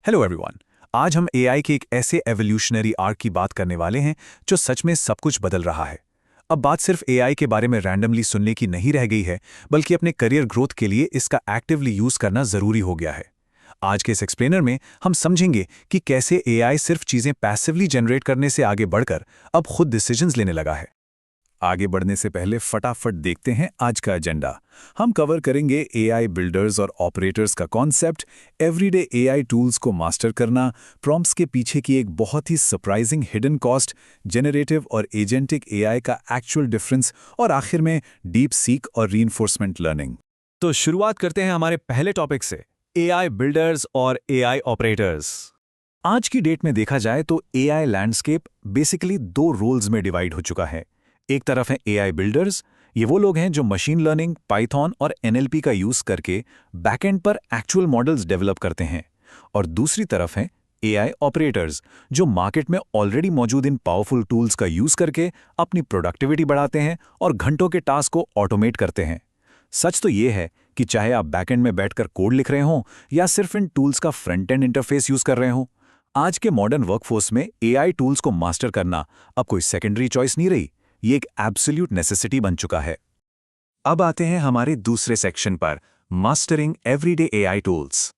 Hello everyone. आज हम AI के एक ऐसे एवोल्यूशनरी आर्क की बात करने वाले हैं जो सच में सब कुछ बदल रहा है। अब बात सिर्फ एआई के बारे में रैंडमली सुनने की नहीं रह गई है, बल्कि अपने करियर ग्रोथ के लिए इसका एक्टिवली यूज करना जरूरी हो गया है। आज के इस एक्सप्लेनर में हम समझेंगे कि कैसे एआई सिर्फ चीजें पैसिवली जनरेट करने से आगे बढ़कर अब खुद डिसीजंस लेने लगा है। आगे बढ़ने से पहले फटाफट देखते हैं आज का एजेंडा। हम कवर करेंगे एआई बिल्डर्स और ऑपरेटर्स का कॉन्सेप्ट, एवरीडे एआई टूल्स को मास्टर करना, प्रॉम्प्ट्स के पीछे की एक बहुत ही सरप्राइजिंग हिडन कॉस्ट, जेनरेटिव और एजेंटिक एआई का एक्चुअल डिफरेंस और आखिर में डीप सीक और रीइंफोर्समेंट लर्निंग। तो शुरुआत करते हैं हमारे पहले टॉपिक से, एआई बिल्डर्स और एआई ऑपरेटर्स। आज की डेट में देखा जाए तो एआई लैंडस्केप बेसिकली दो रोल्स में डिवाइड हो चुका है। एक तरफ है एआई बिल्डर्स, ये वो लोग हैं जो मशीन लर्निंग, पाइथन और एनएलपी का यूज करके बैकएंड पर एक्चुअल मॉडल्स डेवलप करते हैं। और दूसरी तरफ है एआई ऑपरेटर्स, जो मार्केट में ऑलरेडी मौजूद इन पावरफुल टूल्स का यूज करके अपनी प्रोडक्टिविटी बढ़ाते हैं और घंटों के टास्क को ऑटोमेट करते हैं। सच तो ये है कि चाहे आप बैकएंड में बैठकर कोड लिख रहे हों या सिर्फ इन टूल्स का फ्रंट एंड इंटरफेस यूज कर रहे हों, आज के मॉडर्न वर्कफोर्स में एआई टूल्स को मास्टर करना अब कोई सेकेंडरी चॉइस नहीं रही, ये एक एब्सोल्यूट नेसेसिटी बन चुका है। अब आते हैं हमारे दूसरे सेक्शन पर, मास्टरिंग एवरीडे एआई टूल्स।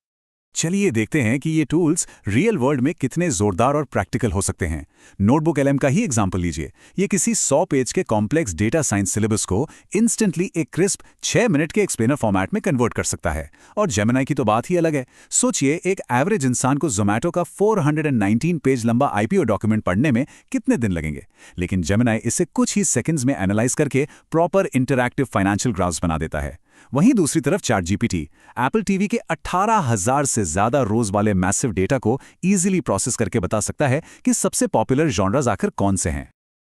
चलिए देखते हैं कि ये टूल्स रियल वर्ल्ड में कितने जोरदार और प्रैक्टिकल हो सकते हैं। नोटबुक एलएम का ही एग्जांपल लीजिए। ये किसी 100 पेज के कॉम्प्लेक्स डेटा साइंस सिलेबस को इंस्टेंटली एक क्रिस्प 6 मिनट के एक्सप्लेनर फॉर्मेट में कन्वर्ट कर सकता है। और जेमिनाई की तो बात ही अलग है। सोचिए, एक एवरेज इंसान को जोमैटो का 419 पेज लंबा आईपीओ डॉक्यूमेंट पढ़ने में कितने दिन लगेंगे, लेकिन जेमिनाई इसे कुछ ही सेकंड्स में एनालाइज करके प्रॉपर इंटरैक्टिव फाइनेंशियल ग्राफ्स बना देता है। वहीं दूसरी तरफ चैट जीपीटी एप्पल टीवी के 18,000 से ज्यादा रोज वाले मैसिव डेटा को इजीली प्रोसेस करके बता सकता है कि सबसे पॉपुलर जॉनरास आखिर कौन से हैं।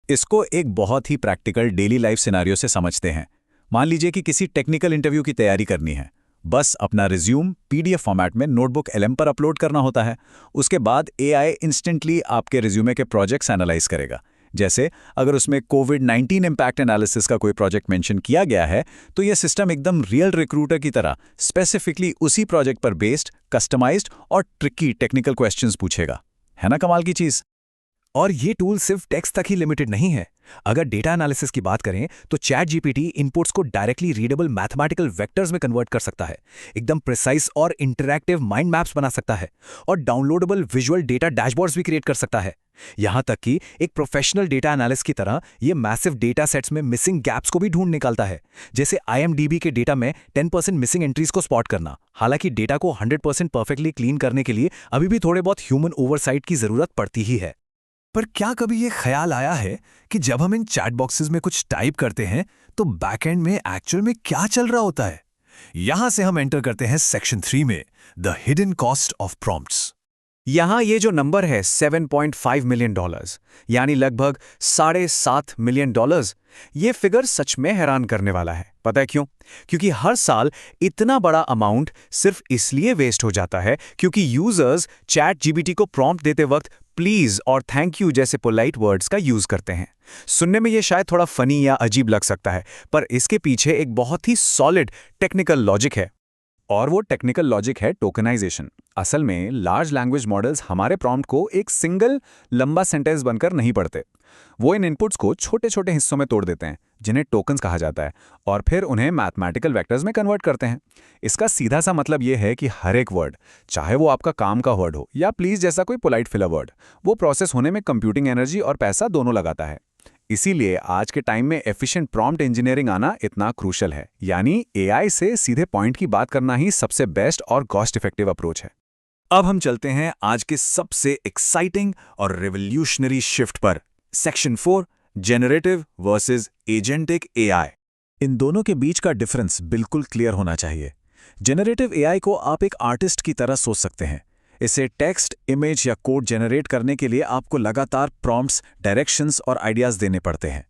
इसको एक बहुत ही प्रैक्टिकल डेली लाइफ सिनेरियो से समझते हैं। मान लीजिए कि किसी टेक्निकल इंटरव्यू की तैयारी करनी है। बस अपना रिज्यूम पीडीएफ फॉर्मेट में नोटबुक एलएम पर अपलोड करना होता है। उसके बाद एआई इंस्टेंटली आपके रिज्यूमे के प्रोजेक्ट्स एनालाइज करेगा। जैसे अगर उसमें कोविड-19 इम्पैक्ट एनालिसिस का कोई प्रोजेक्ट मेंशन किया गया है, तो यह सिस्टम एकदम रियल रिक्रूटर की तरह स्पेसिफिकली उसी प्रोजेक्ट पर बेस्ड, कस्टमाइज्ड और ट्रिकी टेक्निकल क्वेश्चंस पूछेगा। है ना कमाल की चीज? और ये टूल सिर्फ टेक्स्ट तक ही लिमिटेड नहीं है। अगर डेटा एनालिसिस की बात करें तो चैट जीपीटी इनपुट्स को डायरेक्टली रीडेबल मैथमेटिकल वेक्टर्स में कन्वर्ट कर सकता है, एकदम प्रिसाइज और इंटरैक्टिव माइंड मैप्स बना सकता है और डाउनलोडेबल विजुअल डेटा डैशबोर्ड्स भी क्रिएट कर सकता है। यहां तक कि एक प्रोफेशनल डेटा एनालिस्ट की तरह ये मैसिव डेटा सेट्स में मिसिंग गैप्स को भी ढूंढ निकालता है, जैसे आईएमडीबी के डेटा में 10% मिसिंग एंट्रीज को स्पॉट करना। हालांकि डेटा को 100% परफेक्टली क्लीन करने के लिए अभी भी थोड़े बहुत ह्यूमन ओवरसाइट की जरूरत पड़ती ही है। पर क्या कभी ये ख्याल आया है कि जब हम इन चैट बॉक्सेस में कुछ टाइप करते हैं तो बैकएंड में एक्चुअल में क्या चल रहा होता है? यहां से हम एंटर करते हैं सेक्शन 3 में, the hidden cost of prompts. यहां ये जो नंबर है $7.5 मिलियन, यानी लगभग $7.5 मिलियन, ये फिगर सच में हैरान करने वाला है। पता है क्यों? क्योंकि हर साल इतना बड़ा अमाउंट सिर्फ इसलिए वेस्ट हो जाता है क्योंकि यूजर्स चैट जीपीटी को प्रॉम्प्ट देते वक्त प्लीज और थैंक यू जैसे पोलाइट वर्ड्स का यूज करते हैं। सुनने में ये शायद थोड़ा फनी या अजीब लग सकता है, पर इसके पीछे एक बहुत ही सॉलिड टेक्निकल लॉजिक है। और वो टेक्निकल लॉजिक है टोकनाइजेशन। असल में लार्ज लैंग्वेज मॉडल्स हमारे प्रॉम्प्ट को एक सिंगल लंबा सेंटेंस बनकर नहीं पढ़ते। वो इन इनपुट्स को छोटे छोटे हिस्सों में तोड़ देते हैं, जिन्हें टोकन्स कहा जाता है, और फिर उन्हें मैथमेटिकल वेक्टर्स में कन्वर्ट करते हैं। इसका सीधा सा मतलब ये है कि हर एक वर्ड, चाहे वो आपका काम का वर्ड हो या प्लीज जैसा कोई पोलाइट फिलर वर्ड, वो प्रोसेस होने में कंप्यूटिंग एनर्जी और पैसा दोनों लगाता है। इसीलिए आज के टाइम में एफिशिएंट प्रॉम्प्ट इंजीनियरिंग आना इतना क्रूशल है। यानी एआई से सीधे पॉइंट की बात करना ही सबसे बेस्ट और कॉस्ट इफेक्टिव अप्रोच है। अब हम चलते हैं आज के सबसे एक्साइटिंग और रेवोल्यूशनरी शिफ्ट पर, section 4, generative versus agentic AI. इन दोनों के बीच का डिफरेंस बिल्कुल क्लियर होना चाहिए। जेनरेटिव एआई को आप एक आर्टिस्ट की तरह सोच सकते हैं। इसे टेक्स्ट, इमेज या कोड जनरेट करने के लिए आपको लगातार प्रॉम्प्ट्स, डायरेक्शंस और आइडियाज देने पड़ते हैं।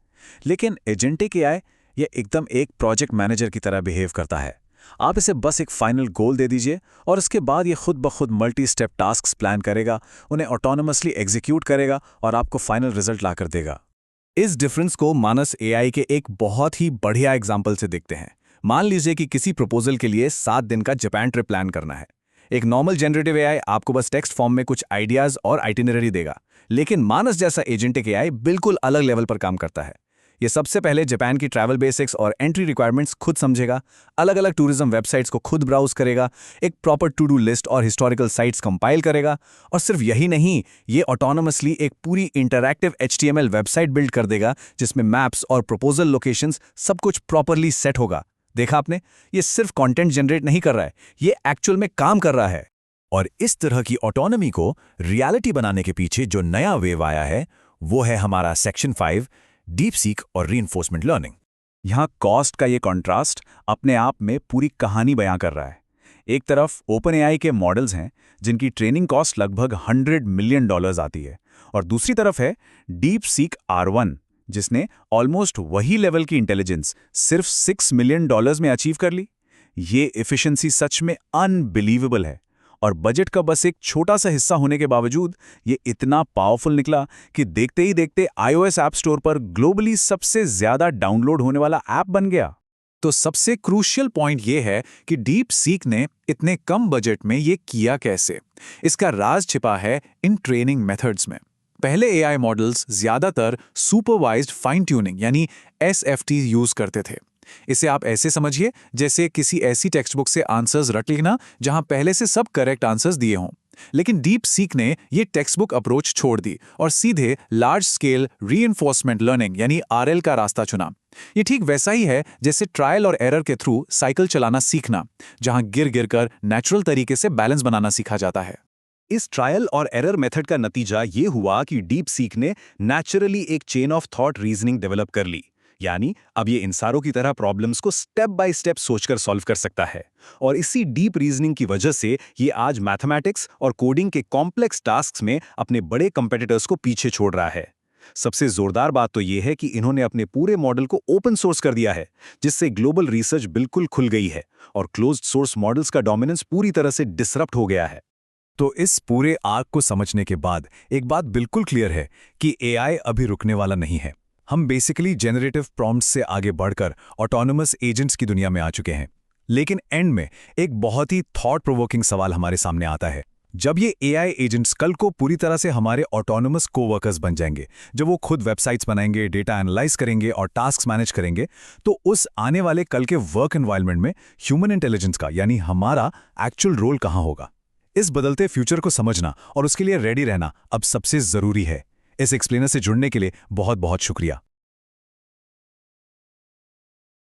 लेकिन एजेंटिक एआई ये एकदम एक प्रोजेक्ट मैनेजर की तरह बिहेव करता है। आप इसे बस एक फाइनल गोल दे दीजिए और उसके बाद ये खुद ब खुद मल्टी स्टेप टास्क्स प्लान करेगा, उन्हें ऑटोनोमसली एग्जीक्यूट करेगा और आपको फाइनल रिजल्ट लाकर देगा। इस डिफरेंस को मानस एआई के एक बहुत ही बढ़िया एग्जाम्पल से देखते हैं। मान लीजिए कि किसी प्रपोजल के लिए 7 दिन का जापान ट्रिप प्लान करना है। एक नॉर्मल जनरेटिव एआई आपको बस टेक्स्ट फॉर्म में कुछ आइडियाज और आइटिनरी देगा, लेकिन मानस जैसा एजेंटिक एआई बिल्कुल अलग लेवल पर काम करता है। ये सबसे पहले जापान की ट्रैवल बेसिक्स और एंट्री रिक्वायरमेंट्स खुद समझेगा, अलग अलग टूरिज्म वेबसाइट्स को खुद ब्राउज करेगा, एक प्रॉपर टू डू लिस्ट और हिस्टोरिकल साइट्स कंपाइल करेगा, और सिर्फ यही नहीं, ये ऑटोनोमसली एक पूरी इंटरैक्टिव HTML वेबसाइट बिल्ड कर देगा जिसमें मैप्स और प्रपोजल लोकेशंस सब कुछ प्रॉपरली सेट होगा। देखा आपने, ये सिर्फ कंटेंट जनरेट नहीं कर रहा है, ये एक्चुअल में काम कर रहा है। और इस तरह की ऑटोनॉमी को रियलिटी बनाने के पीछे जो नया वेव आया है वो है हमारा सेक्शन 5 डीप सीक और रीइंफोर्समेंट लर्निंग। यहाँ कॉस्ट का ये कॉन्ट्रास्ट अपने आप में पूरी कहानी बयां कर रहा है। एक तरफ ओपन एआई के मॉडल्स हैं जिनकी ट्रेनिंग कॉस्ट लगभग $100 मिलियन आती है, और दूसरी तरफ है डीप सीक R1 जिसने ऑलमोस्ट वही लेवल की इंटेलिजेंस सिर्फ $6 मिलियन में अचीव कर ली। ये एफिशिएंसी सच में अनबिलीवेबल है, और बजट का बस एक छोटा सा हिस्सा होने के बावजूद ये इतना पावरफुल निकला कि देखते ही देखते iOS ऐप स्टोर पर ग्लोबली सबसे ज्यादा डाउनलोड होने वाला ऐप बन गया। तो सबसे क्रूशियल पॉइंट ये है कि डीप सीक ने इतने कम बजट में ये किया कैसे। इसका राज छिपा है इन ट्रेनिंग मेथड्स में। पहले एआई मॉडल्स ज्यादातर सुपरवाइज्ड फाइन ट्यूनिंग यानी SFT यूज करते थे। इसे आप ऐसे समझिए जैसे किसी ऐसी टेक्स्ट बुक से आंसर्स रट लिखना जहां पहले से सब करेक्ट आंसर्स दिए हों। लेकिन डीप सीक ने ये टेक्स्ट बुक अप्रोच छोड़ दी और सीधे लार्ज स्केल रीइंफोर्समेंट लर्निंग यानी RL का रास्ता चुना। ये ठीक वैसा ही है जैसे ट्रायल और एरर के थ्रू साइकिल चलाना सीखना, जहां गिर गिर कर नेचुरल तरीके से बैलेंस बनाना सीखा जाता है। इस ट्रायल और एरर मेथड का नतीजा ये हुआ कि डीप सीक ने नेचुरली एक chain of thought reasoning develop कर ली, यानी अब ये इंसानों की तरह प्रॉब्लम्स को स्टेप बाय स्टेप सोचकर सॉल्व कर सकता है। और इसी डीप रीजनिंग की वजह से ये आज मैथमेटिक्स और कोडिंग के कॉम्प्लेक्स टास्क्स में अपने बड़े कंपेटिटर्स को पीछे छोड़ रहा है। सबसे जोरदार बात तो ये है कि इन्होंने अपने पूरे मॉडल को ओपन सोर्स कर दिया है, जिससे ग्लोबल रिसर्च बिल्कुल खुल गई है और क्लोज्ड सोर्स मॉडल्स का डोमिनेंस पूरी तरह से डिसरप्ट हो गया है। तो इस पूरे आर्क को समझने के बाद एक बात बिल्कुल क्लियर है कि एआई अभी रुकने वाला नहीं है। हम बेसिकली जेनरेटिव प्रॉम्प्ट्स से आगे बढ़कर ऑटोनोमस एजेंट्स की दुनिया में आ चुके हैं। लेकिन एंड में एक बहुत ही थॉट प्रोवोकिंग सवाल हमारे सामने आता है। जब ये एआई एजेंट्स कल को पूरी तरह से हमारे ऑटोनोमस कोवर्कर्स बन जाएंगे, जब वो खुद वेबसाइट्स बनाएंगे, डेटा एनालाइज करेंगे और टास्क मैनेज करेंगे, तो उस आने वाले कल के वर्क एनवायरनमेंट में ह्यूमन इंटेलिजेंस का यानी हमारा एक्चुअल रोल कहाँ होगा? इस बदलते फ्यूचर को समझना और उसके लिए रेडी रहना अब सबसे जरूरी है। इस एक्सप्लेनर से जुड़ने के लिए बहुत बहुत शुक्रिया।